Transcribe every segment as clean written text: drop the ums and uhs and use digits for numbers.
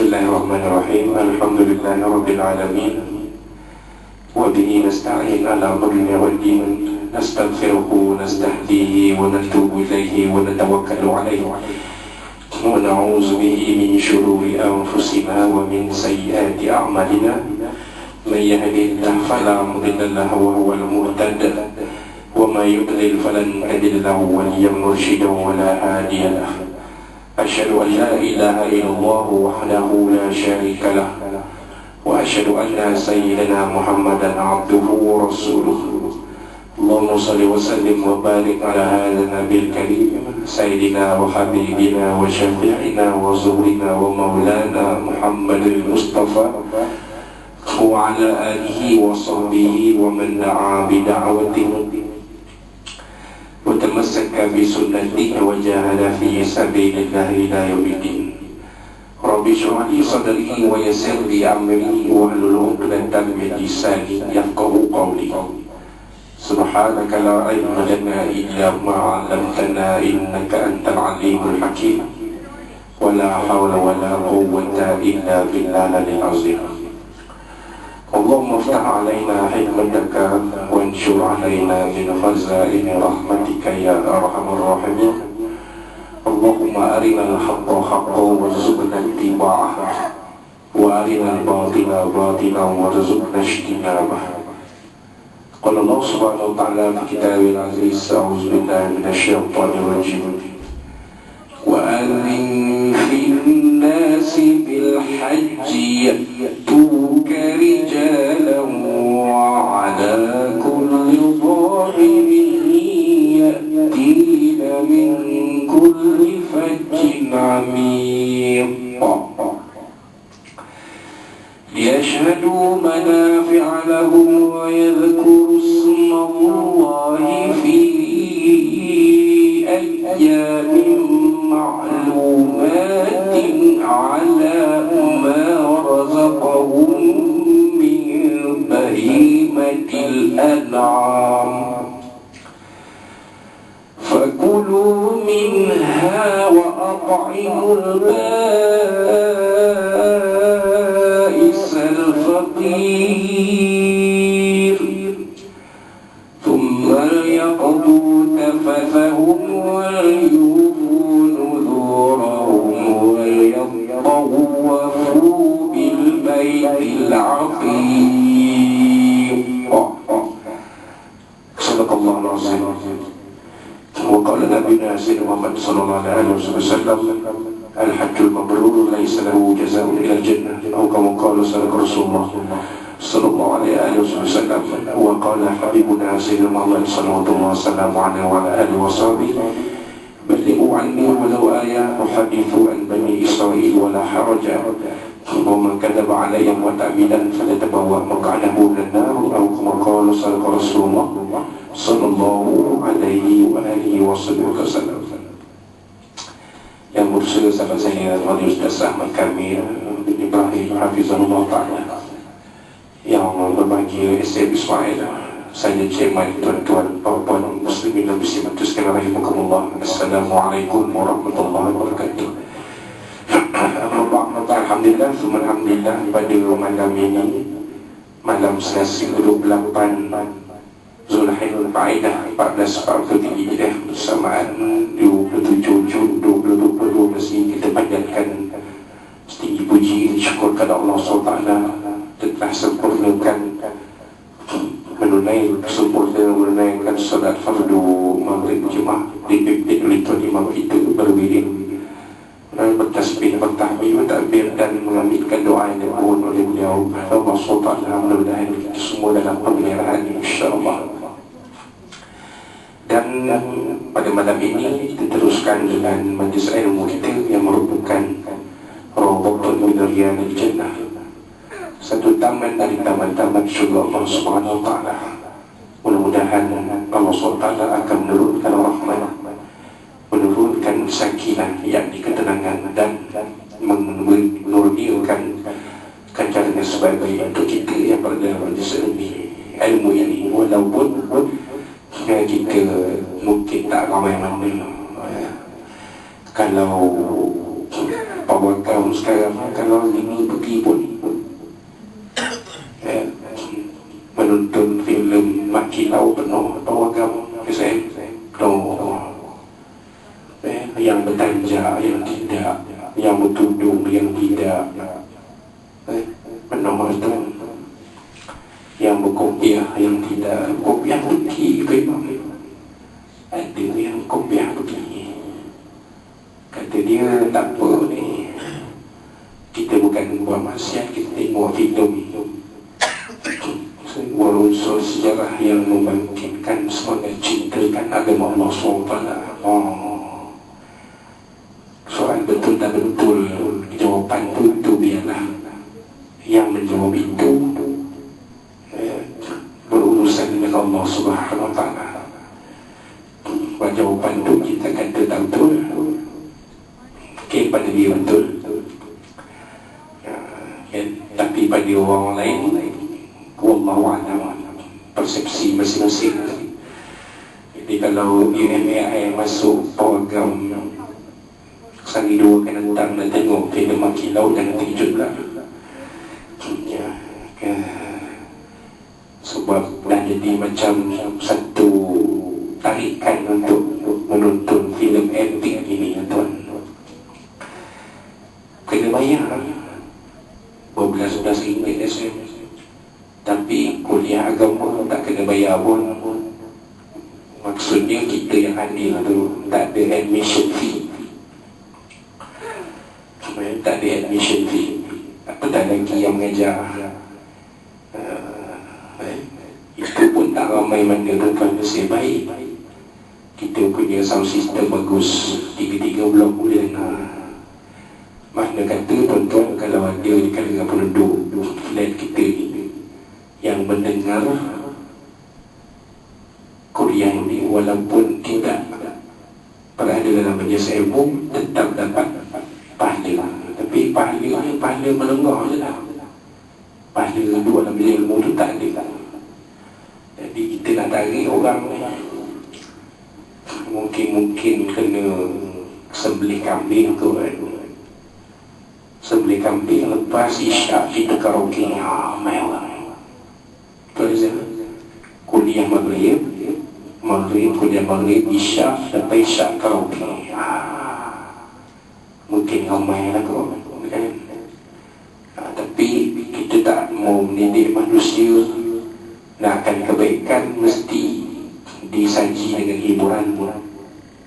Bismillahirrahmanirrahim. Alhamdulillahirabbil alamin. Wa bihi nasta'in ala amrina wad din. Nastaghfiruhu, nastahdihi wa natubu ilaihi wa natawakkalu alaihi. Wa na'udzu bihi min shururi anfusina wa min sayyiati a'malina. Man yahdihillahu fala mudilla lahu wa huwal muhtad. Wa may yudlil falan tajid lahu waliyyan murshida wa la hadiya lahu. أشهد أن لا إله إلا الله وحده لا شريك له وأشهد أن سيدنا محمدا عبده ورسوله اللهم صل وسلم وبارك على هذا النبي الكريم سيدنا وحبيبنا وشفيعنا وزهرنا ومولانا محمد المصطفى وعلى آله وصحبه ومن دعا بدعوته وتمسك بسنته وجاهد في سبيل الله إلى يوم الدين. رب اشرح لي صدري ويسر لي أمري واحلل عقدة من لساني يفقهوا قولي. سبحانك لا علم لنا إلا ما علمتنا إنك أنت العليم الحكيم ولا حول ولا قوة إلا بالله العظيم. اللهم افتح علينا حكمتك وانشر علينا من خزائن رحمتك يا أرحم الراحمين. اللهم أرنا الحق حقا وارزقنا اتباعه وأرنا الباطل باطلا وارزقنا اجتنابه. قال الله سبحانه وتعالى في كتابه العزيز أعوذ بالله من الشيطان الرجيم وأذن في الناس بالحج يأتوك رجالا وعلى كل ضامر يأتين من كل فج عميق ليشهدوا منافع لهم ويذكروا اسم الله في أيام معلومات على ما رزقهم من بهيمة الأنعام فكلوا منها وأطعموا البائس الفقير ثم ليقضوا تفثهم وليوفوا نذورهم وليطوفوا بالبيت العتيق. صدق الله العظيم. وقال نبينا سيدنا محمد صلى الله عليه وسلم الحج المبرور ليس له جزاء إلا الجنة أو كما قال صدق رسول الله صلى الله عليه وسلم. وقال حبيبنا سيدنا محمد صلى الله عليه وسلم وعلى آله وصحبه بلغوا عني ولو آية أحدث عن بني إسرائيل ولا حرج ومن كذب علي متعمدا فليتبوأ مقعده من النار أو كما قال صدق رسول الله صلى الله عليه وآله وسلم. Yang berusaha sahabat saya Wali Ustaz Ahmad Kamil bin Ibrahim Hafizahullah Ta'ala, yang berbahagia Istri Ismail, saya Chairman, tuan-tuan, puan-puan muslimin dan muslimat sekalian rahimakumullah. Assalamualaikum warahmatullahi wabarakatuh. Alhamdulillah, alhamdulillah, pada malam ini, malam Selasa 28 Zulhijjah Faedah 1443 Hijriah bersamaan 27 Jun 2020 masih kita panjatkan setinggi puji syukur kepada Allah SWT telah sempurnakan menunaikan salat fardu maghrib Jumaat dipimpin oleh tuan imam kita berwirid dan bertasbih, bertahmid, bertakbir dan mengaminkan doa yang dimohon oleh beliau. Allah SWT mudah-mudahan kita semua dalam pemeliharaan insya-Allah. Dan pada malam ini kita teruskan dengan majlis ilmu kita yang merupakan Rawdatun min Riyadil Jannah, satu taman dari taman-taman syurga Allah Subhanahu wa taala. Mudah-mudahan Allah SWT akan menurunkan rahmat, menurunkan sakinah, yakni ketenangan, dan menurunkan ganjarannya sebagai untuk kita yang berada dalam majlis ilmu ini, walaupun kita mungkin tak ramai mana. Kalau pawakam Orang sekarang kalau ini pergi pun menonton filem Mak Kilau penuh pawagam saya yang bertanja, yang tidak, yang bertudung, yang tidak, penuh itu, yang berkopiah, yang tidak, kopiah putih memang ada yang kopiah putih. Kata dia tak apa ni, kita bukan buat maksiat, kita tengok filem unsur sejarah yang membangkitkan semangat cintakan agama Allah SWT. Soal betul tak betul, jawapan itu biarlah yang menjawab itu berurusan dengan Allah SWT. Jawapan itu kita kata tak betul, pada dia betul, tapi pada orang lain wallahu a'lam, persepsi masing-masing. Jadi kalau UMAI masuk program sehari dua akan datang dan tengok filem Mak Kilau, jangan terkejut lah sebab dah jadi macam satu tarikan untuk menonton filem epic ini, tuan. Kena bayar RM12 SM, tapi kuliah agama tak kena bayar pun. Maksudnya kita yang adil tu, tak ada admission fee, tak ada admission fee. Apatah lagi yang mengajar, itu pun tak ramai mana tuan. Nasib baik kita punya sound system bagus, 3 blok boleh dengar. Makna kata tuan-tuan, kalau ada di kalangan penduduk flat kita ni yang mendengar kuliah ini, walaupun tidak berada dalam majlis ilmu, tetap dapat pahala. Tapi pahala melengah je lah. Pahala dua dalam majlis ilmu tu tak ada. Jadi kita nak tarik orang ni, mungkin kena sembelih kambing tu kan. Sembelih kambing lepas isyak kita karaoke, ramai orang. Kuliah maghrib, kuliah maghrib, isyak, lepas isyak karaoke. Mungkin ramai lah kau kan? Tapi kita tak mau mendidik manusia nak akan kebaikan mesti disaji dengan hiburan.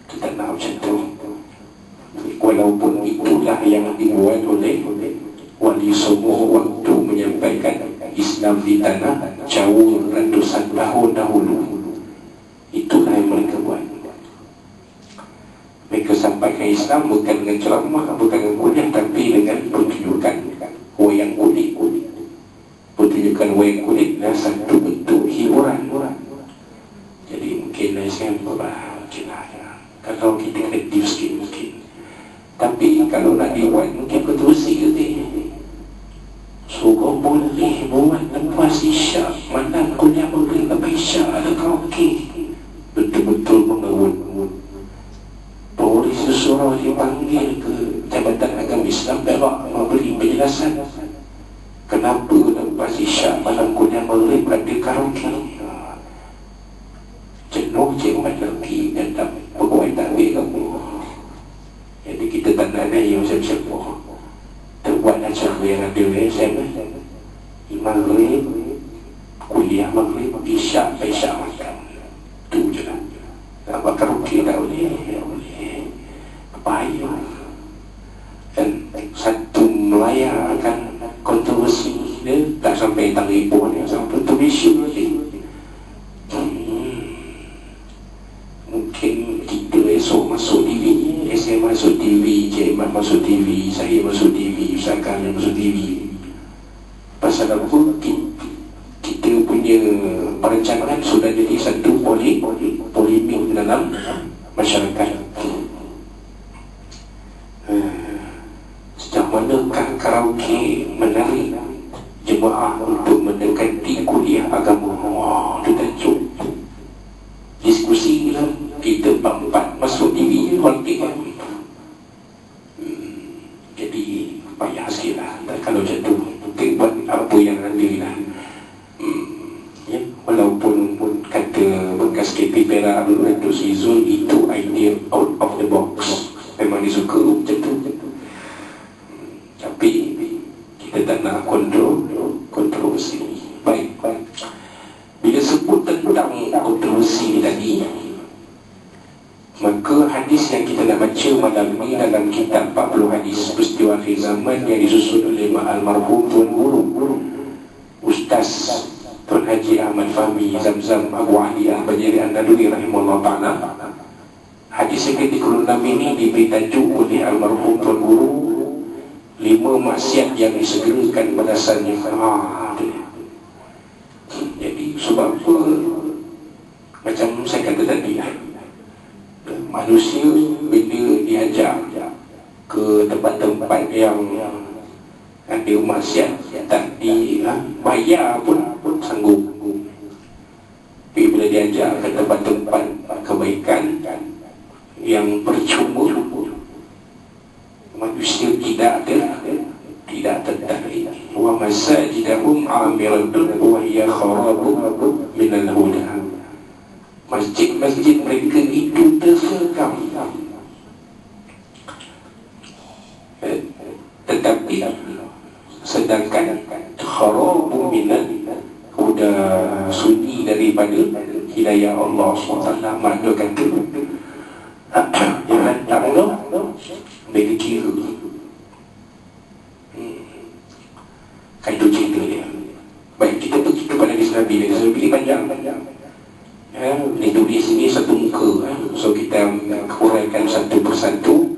Kita tak nak macam tu. Walaupun itulah yang dibuat oleh wali songo waktu menyampaikan Islam di tanah jauh ratusan tahun dahulu. Itulah yang mereka buat. Mereka sampaikan Islam bukan dengan ceramah, bukan dengan kuliah, tapi dengan pertunjukan wayang kulit. Pertunjukan wayang kulit adalah satu bentuk hiburan. Jadi mungkin saya mungkin kalau kita kreatif sikit mungkin. Tapi kalau nak dibuat mungkin keterusi ke ni. Suka boleh buat lepas isyak, malam kuliah maghrib lepas isyak ada karaoke. Betul-betul mengerut. Polis surau dipanggil ke Jabatan Agama Islam Perak memberi penjelasan kenapa lepas isyak malam kuliah maghrib ada karaoke. Jenuh cemat lelaki dan tak pegawai takbir kamu. Jadi kita tak nak ada yang siapa-siapa. Terbuat acara yang ada SM, maghrib, kuliah maghrib, isyak, makan. Itu je lah. Nak buat karaoke tak boleh. Bahaya. Dan satu melayakan kontroversi dia tak sampai ribuan yang sampai tu isu lagi. Mungkin kita esok masuk TV, saya masuk TV, Cik Iman masuk TV, saya masuk TV, Ustaz Kamil masuk TV. Pasal apa? Kita punya perencanaan sudah jadi satu polemik dalam masyarakat. Sejak manakah karaoke menarik jemaah untuk mendekati kuliah agama? Itu tajuk diskusi lah. Kita empat masuk TV kualiti kan. Jadi payah sikit lah. Kalau macam tu kita buat apa yang ada lah. Ya, walaupun kata bekas KP Perak Datuk Sri Zul, itu idea out of the box, memang dia suka macam tu. Tapi kita tak nak kontroversi. Baik, bila sebut tentang kontroversi tadi, maka hadis yang kita nak baca malam ini dalam kitab 40 hadis peristiwa akhir zaman yang disusun oleh almarhum Tuan Guru Ustaz Tuan Haji Ahmad Fahmi Zamzam Abu Ali Al-Bajari An-Nadwi rahimahullah ta'ala. Hadis yang ke-36 ini diberi tajuk oleh almarhum Tuan Guru 5 maksiat yang disegerakan balasannya. Jadi sebab apa, macam saya kata tadi lah, manusia bila diajak ke tempat-tempat yang ada maksiat, tak dibayar pun sanggup. Tapi bila diajak ke tempat-tempat kebaikan yang percuma, manusia tidak tertarik. Wa masajidahum amiratun wa hiya kharabu minal huda. Masjid-masjid mereka itu tersekam, tetapi sedangkan kharabu minal huda, sunyi daripada hidayah Allah SWT. Makna kata yang datang tu mereka kira. Kan itu cerita dia. Baik, kita pergi kepada hadis Nabi. Hadis Nabi ni panjang. Dia tulis sini satu muka. So kita kurangkan satu persatu.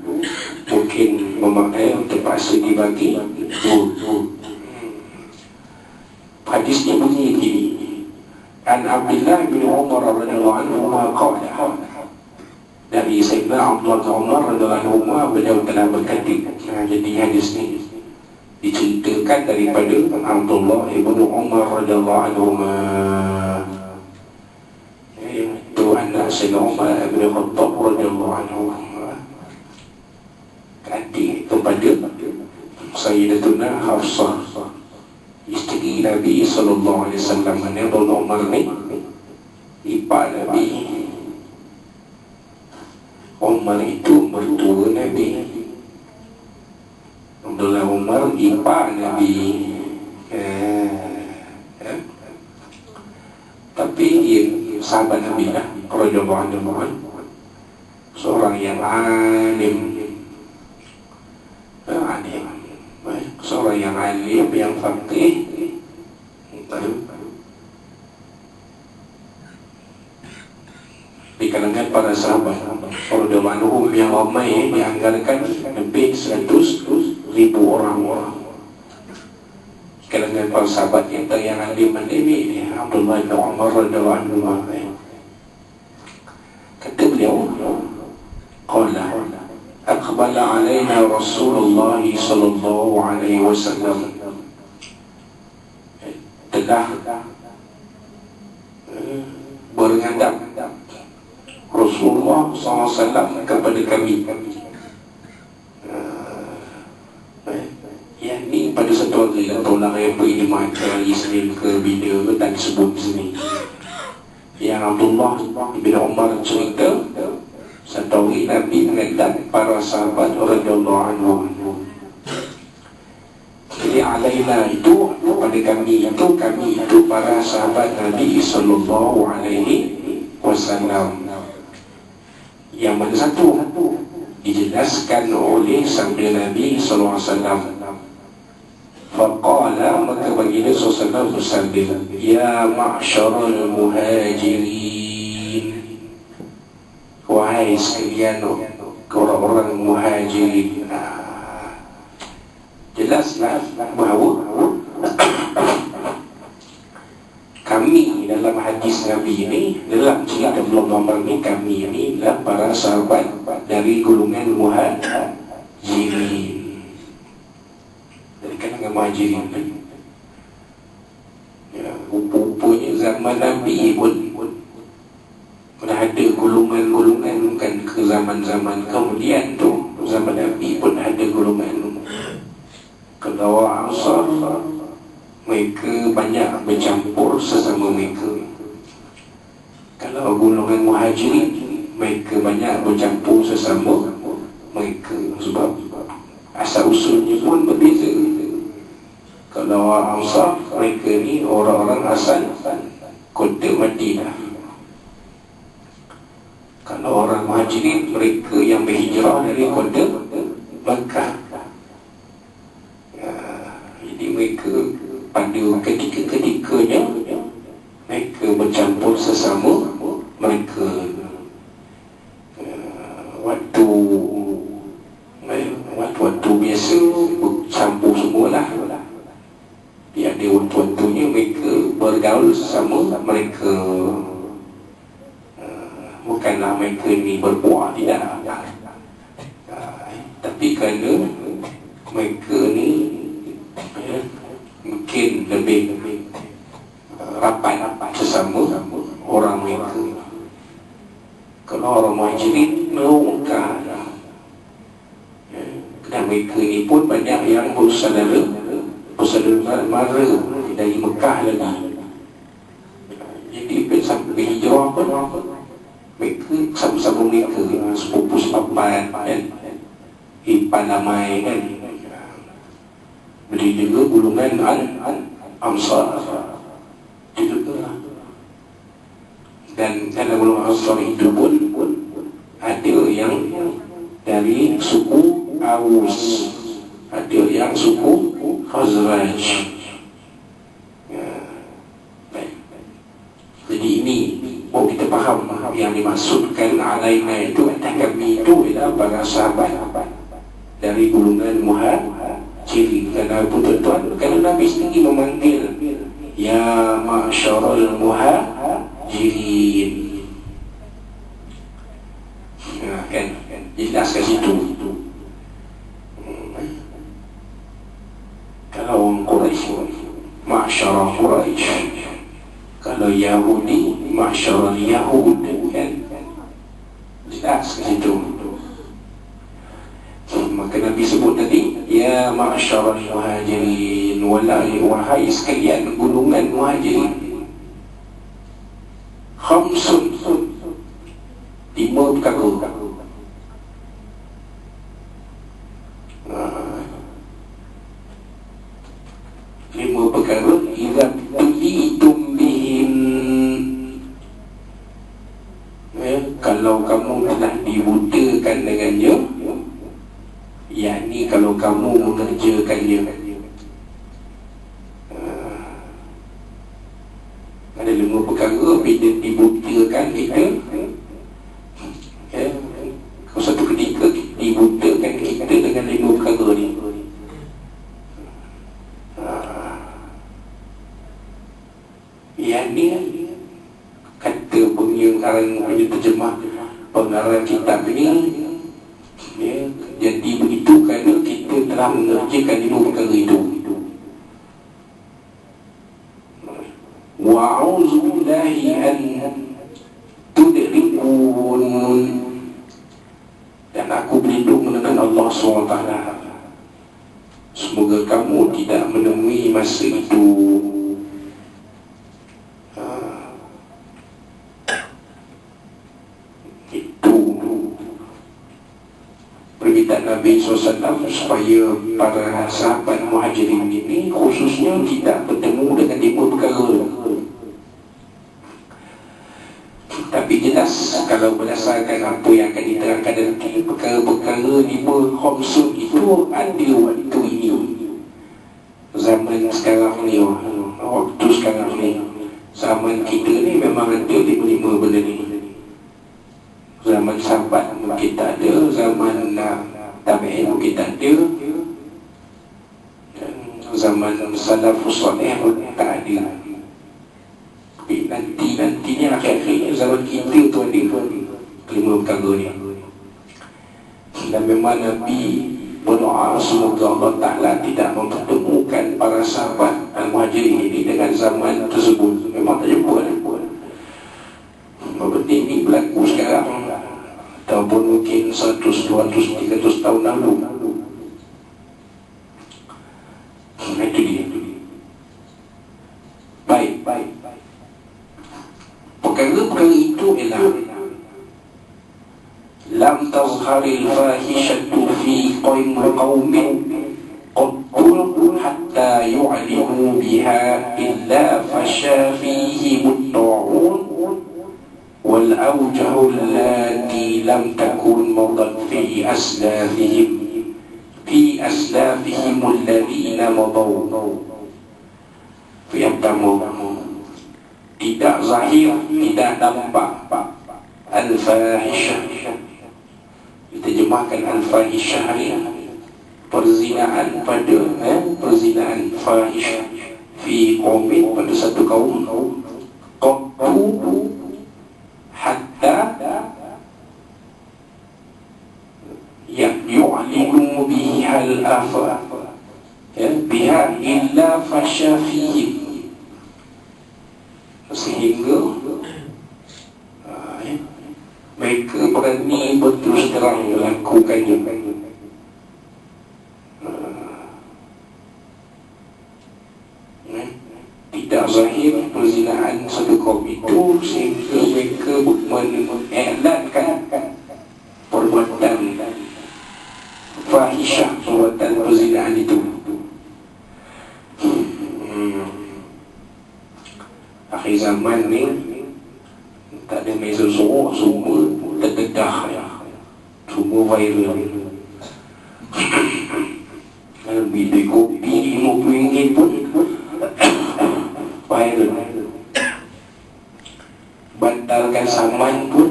Mungkin memakai terpaksa dibagi dua. Hadis ni bunyi begini. An Abdullah bin Umar radhiyallahu anhu qala, dari Sayyidina Abdullah bin Umar radhiyallahu anhu, beliau telah berkata. Jadi hadis ni diceritakan daripada Abdullah ibn Umar radhiyallahu anhu, itu anak Sayyidina Umar bin Khattab radhiyallahu anhu, adik kepada Sayyidatuna Hafsah, isteri Nabi sallallahu alaihi wasallam. Abdullah Umar ni ipar Nabi. Umar itu mertua Nabi. Abdullah Umar ipar Nabi. Tapi dia sahabat Nabi lah, radhiyallahu anhu, seorang yang alim, seorang yang alim, yang faqih. Di kalangan para sahabat radhiyallahu anhum yang ramai, dianggarkan lebih 100,000 orang. Di kalangan para sahabat yang alim ini Abdullah bin Umar radhiyallahu anhu. Kata beliau, qala aqbala alaina Rasulullah sallallahu alaihi wasallam, telah berengadap Rasulullah SAW kepada kami. Yang ni pada satu hari, tolak yang beriman hari Isnin ke bila tak disebut di sini. Yang Abdullah bin Umar cerita, satu hari Nabi mengadap para sahabat radhiyallahu anhum. Jadi alaina itu pada kami itu para sahabat Nabi sallallahu alaihi wasallam. Yang mana satu dijelaskan oleh sabda Nabi sallallahu alaihi wasallam. Faqala, maka baginda sallallahu alaihi wasallam bersabda, ya ma'syaral muhajirin, wahai sekalian orang-orang muhajirin. Jelaslah bahawa kami dalam hadis Nabi ini, dalam cerita Abdullah ini, kami ini adalah para sahabat dari golongan muhajirin, dari kalangan muhajirin. Ya, rupanya zaman Nabi pun ada golongan-golongan, bukan ke zaman-zaman kemudian tu, zaman Nabi pun ada golongan. Kalau Ansar, mereka banyak bercampur sesama mereka. Kalau golongan Muhajirin, mereka banyak bercampur sesama mereka. Sebab asal usulnya pun berbeza. Kalau Ansar, mereka ni orang-orang asal kota Madinah. Kalau orang Muhajirin, mereka yang berhijrah dari kota Makkah. Jadi mereka pada ketika-ketikanya mereka bercampur sesama mereka. Waktu biasa bercampur semualah. Dia ada waktu-waktunya mereka bergaul sesama mereka. Bukanlah mereka ni berbuah, tidak. Tapi kerana mereka ni mungkin lebih rapat sesama orang mereka. Kalau orang Muhajirin melongkar, dan mereka ni pun banyak yang bersaudara mara dari Mekah lagi. Jadi sampai hijrah pun mereka sama-sama mereka sepupu sepapan kan, Ipan Damai kan. Beli juga golongan Ansar juga. Dan dalam golongan Ansar itu pun ada yang dari suku Aus, ada yang suku Khazraj. Jadi ini kita faham yang dimaksudkan alaina itu atas kami itu adalah para sahabat dari golongan Muhajirin. Kerana tuan-tuan, kerana Nabi sendiri memanggil ya ma'syarul muhajirin, kan jelas kat situ. Kalau orang Quraisy ma'syarul Quraisy, kalau Yahudi ma'syarul Yahud, kan jelas kat situ. Maka Nabi sebut tadi ya ma'syarul muhajirin, wahai sekalian golongan muhajirin. Khamsun, 5 perkara. Lima perkara idza tulitum bihim, kalau kamu telah dibutakan dengannya, yakni kalau kamu mengerjakannya. Ada 5 perkara bila dibutakan kita, satu ketika dibutakan kita dengan 5 perkara ni. Yang ni kata pengarang terjemah pengarang kitab ni, jadi begitu kerana kita telah mengerjakan 5 perkara itu. Wa'udzu billahi an tudrikun, dan aku berlindung dengan Allah SWT, semoga kamu tidak menemui masa itu. Permintaan Nabi SAW supaya para sahabat Muhajirin ini khususnya tidak bertemu dengan 5 perkara. Tapi jelas kalau berdasarkan apa yang akan diterangkan nanti, perkara-perkara 5 khamsun itu ada waktu ini, zaman sekarang ni, waktu sekarang ni, zaman kita ni memang ada 5 benda ni. Zaman sahabat kita ada, zaman tabi'in kita ada, dan zaman salafus salih tak ada. Tapi nantinya akhir-akhirnya zaman kita tu ada 5 perkara ni. Dan memang Nabi berdoa semoga Allah Ta'ala tidak mempertemukan para sahabat Al-Muhajirin ini dengan zaman tersebut. Memang tak jumpa lah. Benda ini berlaku sekarang ataupun mungkin 100, 200, 300 tahun lalu. Itu dia. Baik. Perkara-perkara itu ialah lam tazharil fahishatu fi qaumin qattu hatta yu'limu biha illa fasha fihi mutta'un wal awjahu allati lam takun madat fi aslafihim alladhina madaw. Yang pertama, tidak zahir, tidak nampak al-fahishah. Diterjemahkan al-fahishah ni perzinaan pada perzinaan fahishah fi qaumin, pada satu kaum, qattu hatta yu'limu biha al-afa biha illa fasha fihim, sehingga mereka berani berterus terang melakukannya. Tidak zahir perzinaan satu kaum itu sehingga mereka mengiklankan perbuatan fahishah, perbuatan perzinaan itu. Akhir zaman ni tak ada meja sorok, semua terdedah ya. Semua viral. Kalau beli kopi RM50 pun viral. Bantalkan saman pun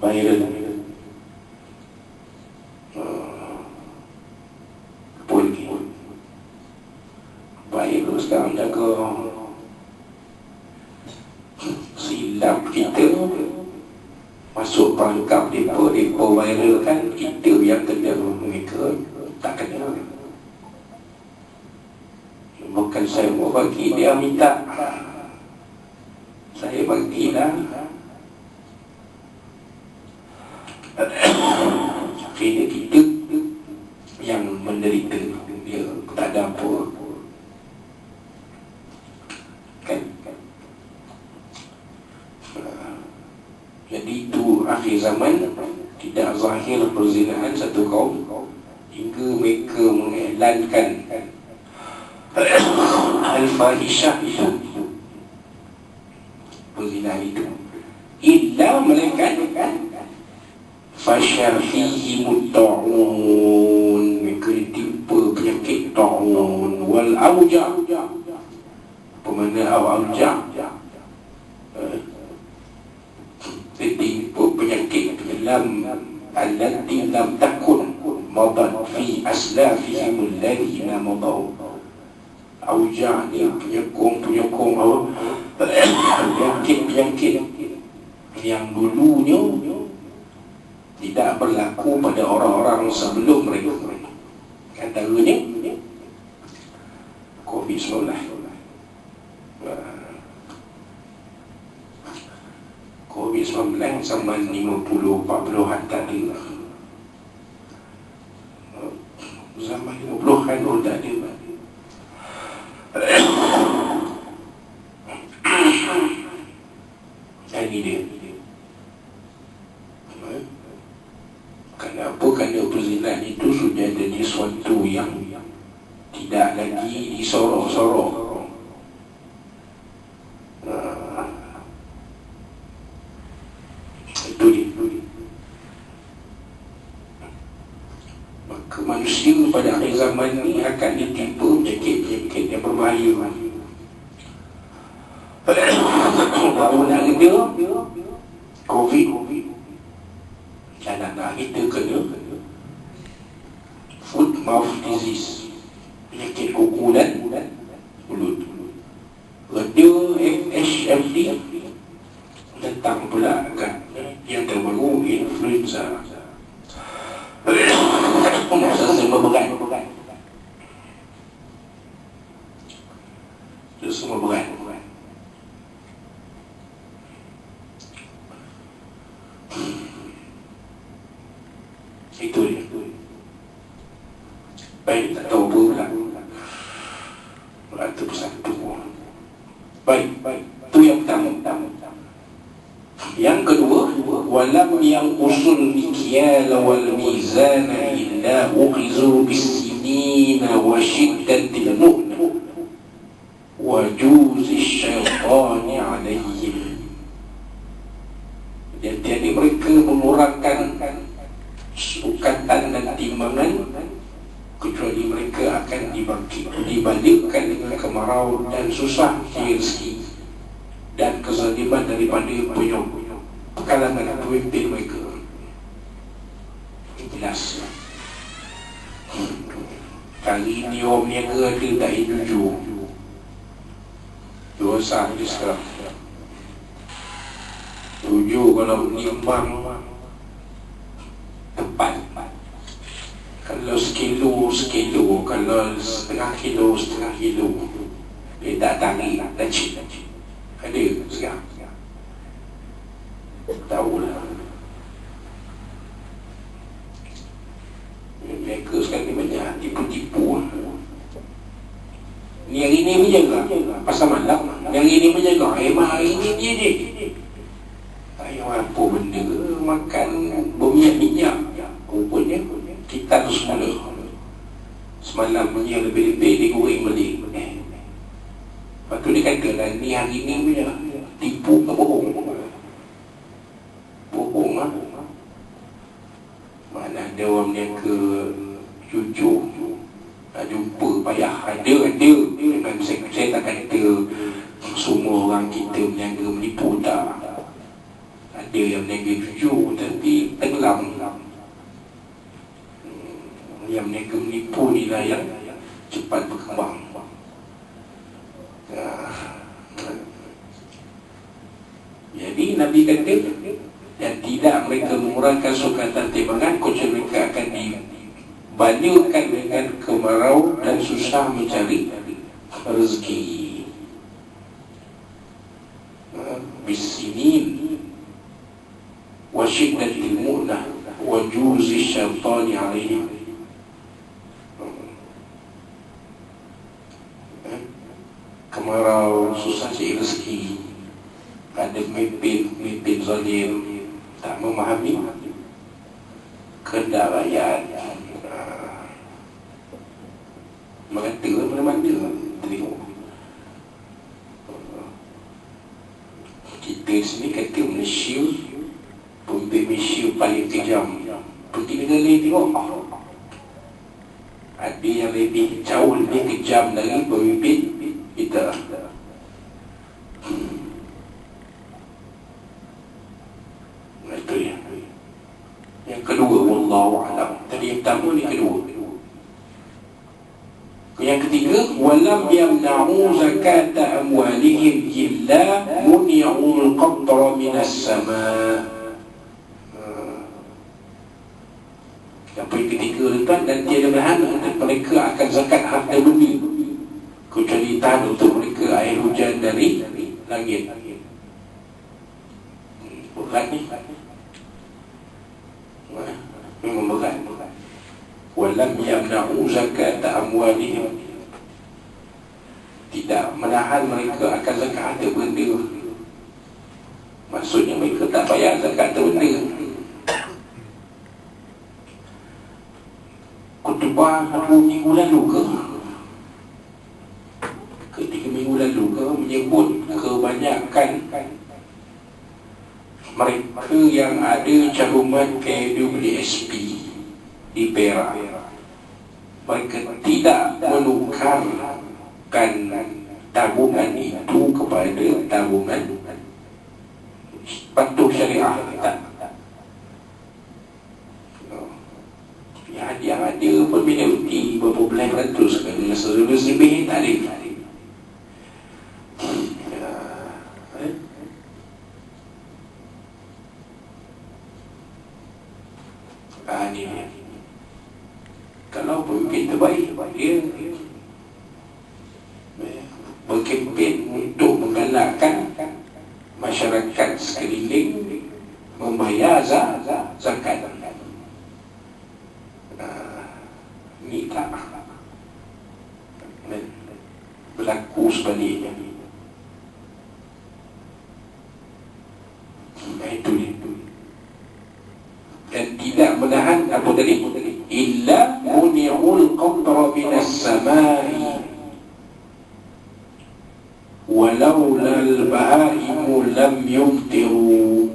viral. Pun viral sekarang jaga silap kita masuk perangkap depa viral kan, kita yang kena, mereka tak kena. Bukan saya mau bagi, dia minta saya bagilah. Akhirnya kita yang menderita, dia tak ada apa kan. Jadi itu akhir zaman, tidak zahir perzinaan satu kaum hingga mereka mengiklankan al-fahishah itu, perzinaan itu, illa melainkan fasha fihi mutta'un, mereka ditimpa penyakit ta'un wal awja'. Apa makna awja'? Ditimpa penyakit allati lam takun madat fi aslafihim alladhina madaw. Auja' ni penyokong penyakit yang dulunya tidak berlaku pada orang-orang sebelum mereka. Antaranya COVID-19. COVID-19 zaman 50-40-an tadi, zaman 50-an pun tak ada. Dan ini dia. Kenapa? Kerana perzinaan itu sudah jadi suatu yang tidak lagi disorok-sorok. Itu dia. Maka manusia pada akhir zaman ini akan ditimpa penyakit-penyakit yang berbahaya. Baru nak reda COVID, anak-anak kita kena foot mouth disease, penyakit kuku dan mulut. Reda FHMD, datang pula kan yang terbaru, influenza. Masa semua berat. Itu semua berat. Itu dia. Baik, tak tahu apa pula. satu persatu. Baik, itu yang pertama. Yang kedua, walam yang usul mikyal wal mizana illa uqizu bisinina wa syiddatil mu'na wa juzi syaitani alaihim. Jadi mereka mengurangkan sukatan dan timbangan kecuali mereka akan dibalikkan dengan kemarau dan susah rezeki dan kezaliman daripada kalangan pemimpin mereka. Jelas. Kali ini orang niaga ada tak jujur. Dosa dia sekarang. Jujur kalau nimbang tepat. Kalau sekilo, kalau setengah kilo, dia tak tarik, tak cik. Ada sekarang. Tahulah. Mereka sekarang ni banyak tipu-tipu. Ni hari ni menjaga pasal malam. Yang hari ni menjaga hari ni dia je. Ayo apa benda makan berminyak-minyak. Rupanya kita tu semula. Semalam punya lebih-lebih dia goreng balik. Lepas tu dia kata lah ni hari ni punya tipu ke bohong. Bohong lah. Mana ada orang yang ke jujur nak jumpa payah. Ada dengan saya tak kata semua orang kita meniaga menipu, tak. Ada yang meniaga jujur tapi tenggelam. Yang meniaga menipu ni lah yang cepat berkembang. Jadi Nabi kata, dan tidak mereka mengurangkan sukatan timbangan kecuali mereka akan dibanjirkan dengan kemarau dan susah mencari rezeki. Bisinin wa syiddatil mu'nah wa juzi syaitani alaihim. Kemarau, susah cari rezeki. Ada pemimpin zalim tak memahami kehendak rakyat. Mengata mana-mana tengok. Kita sini kata Malaysia, pemimpin Malaysia paling kejam. Pergi negara lain tengok, ada yang lebih jauh lebih kejam dari pemimpin kita. Itu yang kedua, wallahu a'lam. Tadi yang pertama, ni kedua. Yang ketiga, walam yamna'u zakata amwalihim illa muni'ul qatra minas sama'. Apa yang ketiga tuan, dan tiada menahan mereka akan zakat harta benda kecuali tahan untuk mereka air hujan dari langit. Berat ni, memang berat. Walam yamna'u zakata amwalihim, tidak menahan mereka akan zakat harta benda. Maksudnya mereka tak bayar zakat harta benda. Khutbah 2 minggu lalu ke 3 minggu lalu ke menyebut kebanyakan mereka yang ada cakuman KWSP di Perak, mereka tidak menukarkan tabungan itu kepada tabungan patuh syariah. Tak. Yang ada peminati berapa belas ratus kan, seluruh lebih tak ada. Ni kalau pemimpin terbaik, dia berkempen untuk menggalakkan masyarakat sekeliling membayar zakat. Ni tak. berlaku sebaliknya. Itu dia. Dan tidak menahan apa tadi? Illa muni'ul qatra minas samai walaula al-bahaimu lam yumtiru.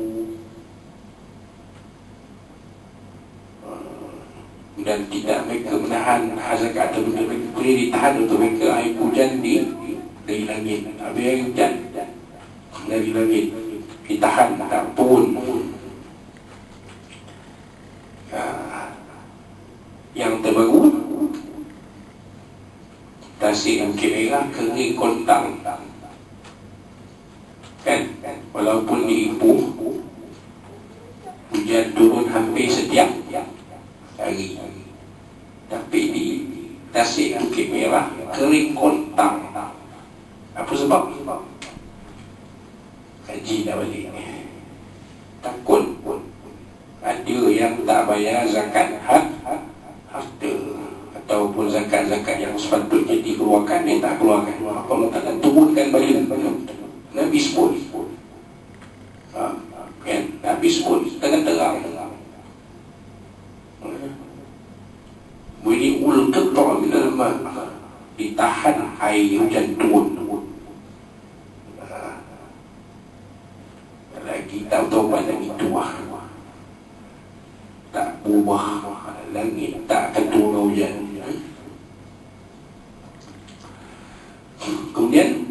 Dan tidak mereka menahan hazakat atau mereka boleh ditahan untuk mereka air hujan dari langit. Air hujan dari langit ditahan, tak turun. Yang terbaru, tasik Bukit Merah kering kontang, kan? Walaupun di Ipoh hujan turun hampir setiap hari, tapi di tasik Bukit Merah kering kontang. Apa sebab? Kaji dah balik. Takut ada yang tak bayar zakat harta ataupun zakat-zakat yang sepatutnya dikeluarkan, dia tak keluarkan. Allah Ta'ala turunkan balik. Nabi sebut, kan? Nabi sebut terang-terang, boleh ulqatra minal ma', ditahan air hujan turun. Lagi tak taubat lagi tua, tak berubah, langit tak akan turun hujan. Kemudian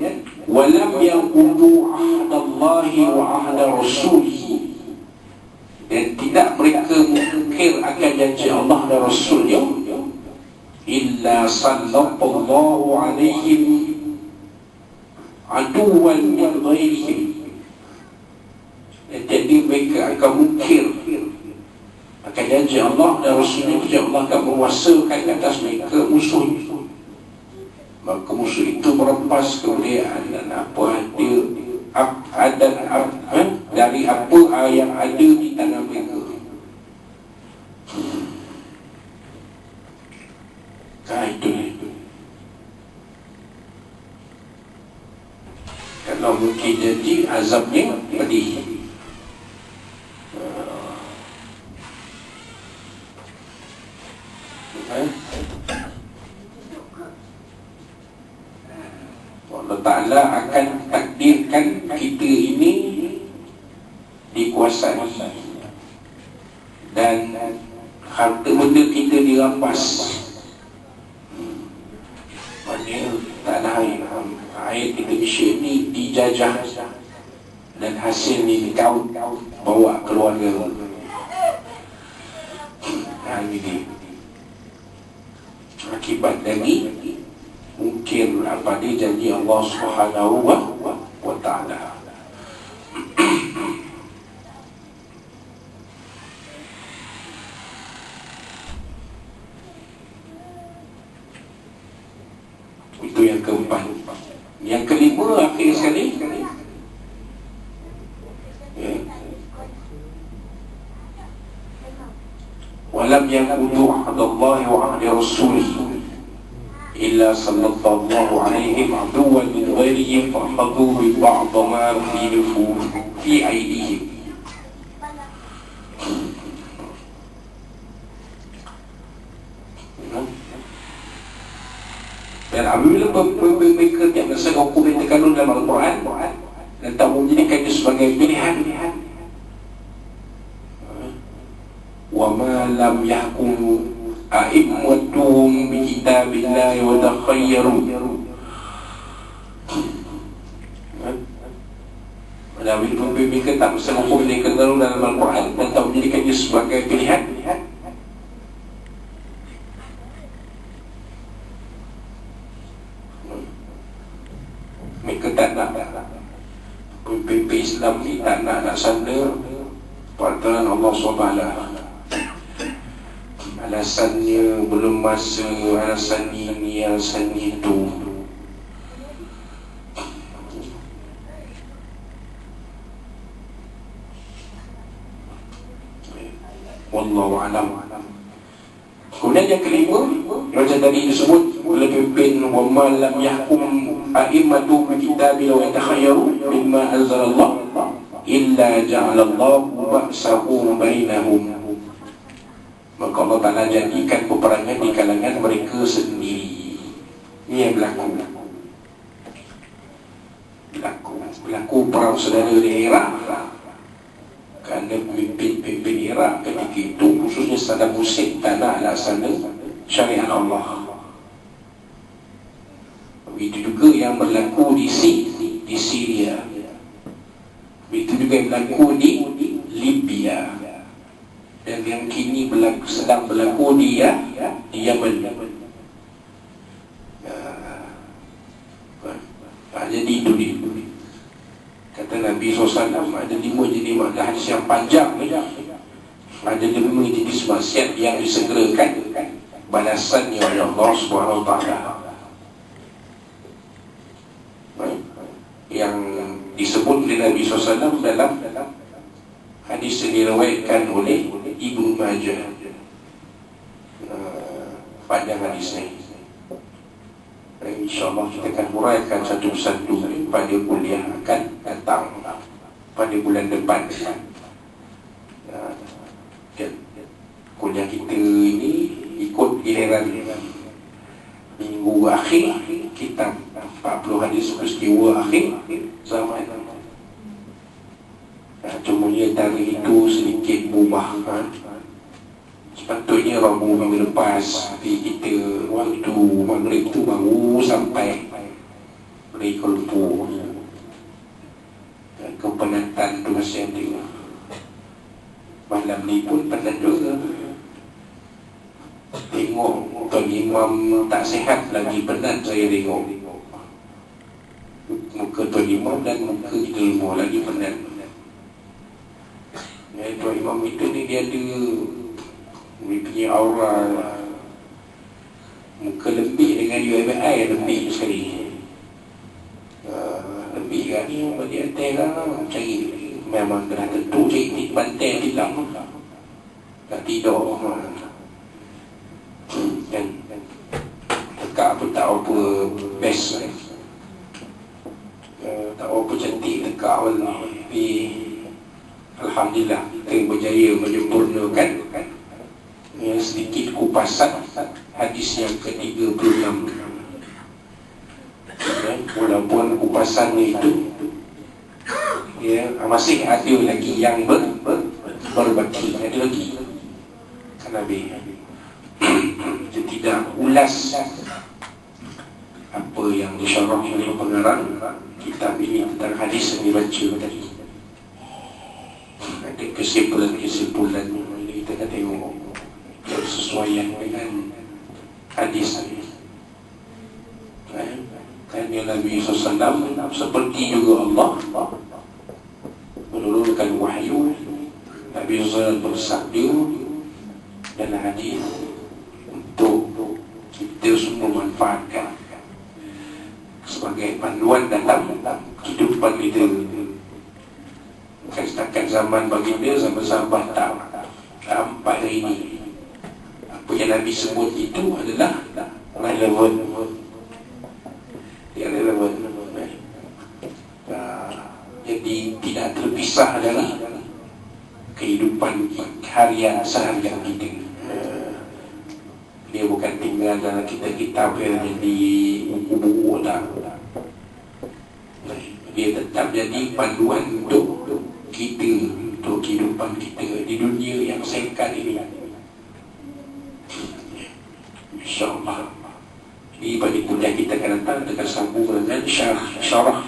walam yanqudu ahdallahi wa ahda rasulihi, dan tidak mereka mungkir akan janji Allah dan Rasulnya, illa sallallahu alaihim aduwan min ghairihim. Jadi mereka akan mungkir akan janji Allah dan Rasulnya, Allah akan menguasakan atas mereka musuh. Maka musuh itu merampas kemuliaan dan apa ada dari apa yang ada di tanah mereka. Itu. Kalau mungkin janji, azabnya pedih. Allah Ta'ala akan takdirkan kita ini dikuasai dan harta benda kita dirampas. Maknanya tanah air kita Malaysia ni dijajah dan hasil ni dikau bawa keluarga. Ini akibat dari mungkin apa dia janji Allah Subhanahu wa ta'ala. Itu yang keempat. Yang kelima akhir sekali, walam yanqudu ahdallahi wa ahdi rasulihi illa sallallahu alaihim aduwan min ghairihim fa'khadhu bi ba'd ma fi aydihim. Dan apabila mereka yang besar hukum yang terkandung dalam Al-Quran dan tak menjadikannya sebagai pilihan, wa ma lam yahkum a'immatuhum bi kitabillahi wa takhayyaru. Apabila mereka tak besar hukum yang terkandung dalam Al-Quran dan tak menjadikannya sebagai pilihan, mereka tak nak pemimpin Islam ni tak nak sana peraturan Allah SWT. Alasannya belum masa, alasan ini, alasan itu. Wallahu a'lam. Kemudian yang kelima, macam tadi disebut oleh pemimpin, wa ma lam yahkum a'immatu kitabi law yatakhayyaru mimma anzalallah illa ja'alallahu ba'sahum bainahum. Maka Allah Ta'ala jadikan peperangan di kalangan mereka sendiri. Ini yang berlaku perang saudara di Iraq. Kerana pemimpin Iraq ketika itu, khususnya Saddam Hussein, tak nak laksana syariat Allah. Begitu juga yang berlaku di Syria. Begitu juga yang berlaku di Libya. Dan yang kini sedang berlaku di Yaman. Jadi itu dia. Kata Nabi SAW, ada 5 jenis makna hadis yang panjang. Ada 5 jenis maksiat yang disegerakan balasannya oleh Allah SWT. Yang disebut oleh Nabi SAW dalam hadis yang diriwayatkan oleh Ibnu Majah. Panjang hadis ni. InsyaAllah kita akan huraikan satu persatu pada kuliah akan datang pada bulan depan. Kuliah kita ini ikut giliran minggu akhir kitab 40 hadis peristiwa akhir zaman. Cumanya tarikh itu sedikit berubah. Sepatutnya Rabu minggu lepas, tapi kita waktu maghrib tu baru sampai dari Kuala Lumpur. Kepenatan tu masih ada. Malam ni pun penat juga. Tengok Tuan Imam tak sihat lagi penat saya tengok. Muka Tuan Imam dan muka kita semua lagi penat. Tuan Imam itu ni dia ada punya aura muka lebih dengan UMI, lebih sekali. Lebih kan ni bagi antai lah, cari memang kena tentu cari bantai hilang tak tidur dan tekak pun tak apa best tak apa cantik tekak awal ni, tapi alhamdulillah kita berjaya menyempurnakan sedikit kupasan hadis yang ke-36. Walaupun kupasan itu masih ada lagi yang berbaki, ada lagi kan Nabi tidak ulas apa yang disyarah oleh pengarang kitab ini tentang hadis yang dibaca tadi. Ada kesimpulan-kesimpulan kita akan tengok sesuaian dengan hadis ini. Kan Nabi SAW seperti juga Allah menurunkan wahyu. Nabi SAW bersabda dalam hadis untuk kita semua manfaatkan sebagai panduan dalam kehidupan kita. Bukan setakat zaman baginda, zaman sahabat tak. Sampai hari ini apa yang Nabi sebut itu adalah relevan. Dia relevan. Jadi tidak terpisah dari kehidupan harian seharian kita. Dia bukan tinggal dalam kitab yang jadi buku-buku tak. Dia tetap jadi panduan untuk kita, untuk kehidupan kita di dunia yang singkat ini. InsyaAllah. Jadi pada kuliah kita akan datang dengan sambung dengan syarah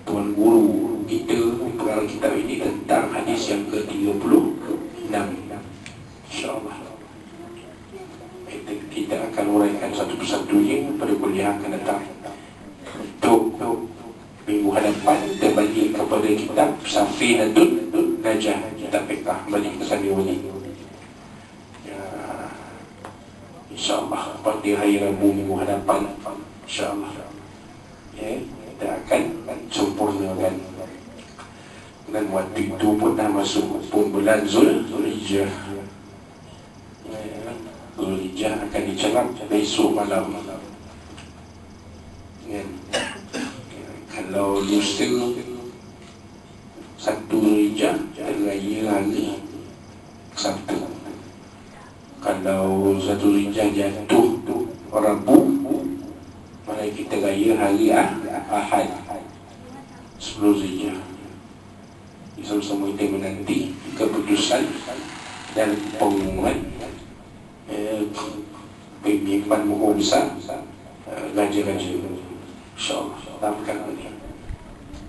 Tuan Guru kita pengarang kitab ini tentang hadis yang ke-36. InsyaAllah kita akan uraikan satu persatunya pada kuliah akan datang. Untuk minggu hadapan kita balik kepada kitab Safinatul Najah, kitab fiqh, balik ke sana ini. InsyaAllah pada hari Rabu minggu hadapan, InsyaAllah kita akan sempurnakan. Dan waktu itu pun dah masuk pun bulan Zulhijjah. Zulhijjah akan dicerap besok malam. Kalau lusa satu Zulhijjah raya hari Sabtu. Kalau satu Zulhijjah jatuh Rabu, maka kita raya hari Ahad 10 Zulhijjah. Sama-sama kita menanti keputusan dan pengumuman pemimpinan Mahkamah Besar Raja-Raja, InsyaAllah dalam perkara ini.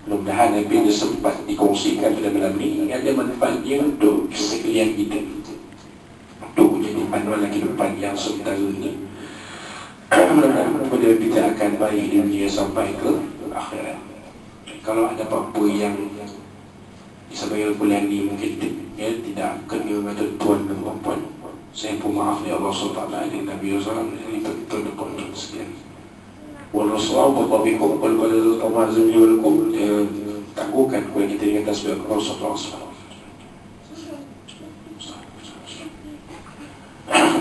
Mudah-mudahan apa yang sempat dikongsikan pada malam ini ada manfaatnya untuk sekalian kita, untuk jadi panduan kehidupan yang sebentar ini. Mudah-mudahan kita akan baik di dunia sampai ke akhirat. Kalau ada apa-apa yang disampaikan bulan ini mungkin tidak kena dengan tuan dan puan, saya pun maaf ya Allah SWT dan Nabi SAW dari tuan-tuan sekian. Wallahualam wabikum wal baladu tamazuni walakum. Tangguhkan kuih kita dengan tasbih Allah SWT.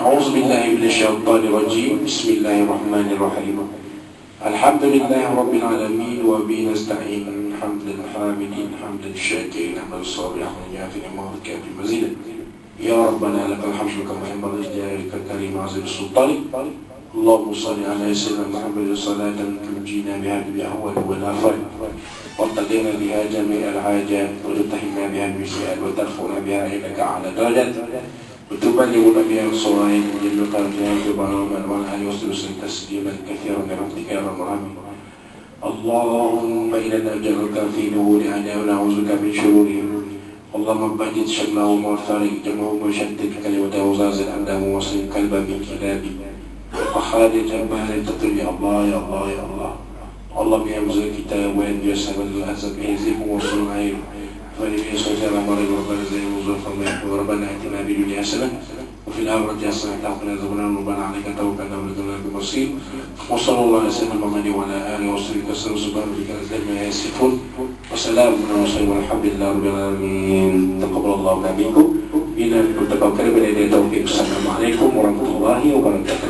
A'udzubillahi minasyaitonirrajim. Bismillahirrahmanirrahim. Alhamdulillahi rabbil alamin wa bihi nasta'in. Hamdan hamidin, hamdan syakirin, hamdan sabihin, yafi ni'mahu kafi mazidan. Ya Rabbana lakal hamdu kama yanbaghi li jalika karim azim sultanik. اللهم صل على سيدنا محمد صلاة تنجينا بها بالأهوال والآفات وتقضينا بها جميع الحاجات وتتهمنا بها بالسيئات وترفعنا بها إليك أعلى درجات وتبلغنا بها الصوائب وجلك الجهاد وبرام والآل وسلم تسليما كثيرا برحمتك يا رب العالمين. اللهم إنا نجعلك في نور أعداء ونعوذ بك من شرورهم. اللهم بدد شملهم وفارق جمعهم وشتت كلمته وزازل أمدهم وصل قلبا من كلابي وخالد جمال تطل يا الله يا الله يا الله. الله بيعمل كتاب وين يسمى الأسد يهزمه وصل عين فلبي صلى مرض ربنا زي وزوف الله وربنا اتنا بدنيا حسنة وفي الآخرة حسنة وقنا عذاب النار ربنا عليك توكلنا ولنا بمصير. وصلى الله على سيدنا محمد وعلى آله وصحبه وسلم سبحانه وتعالى ما يصفون وسلام على المرسلين والحمد لله رب العالمين. تقبل الله منكم. إلى التوكل باليد التوفيق. السلام عليكم ورحمة الله وبركاته.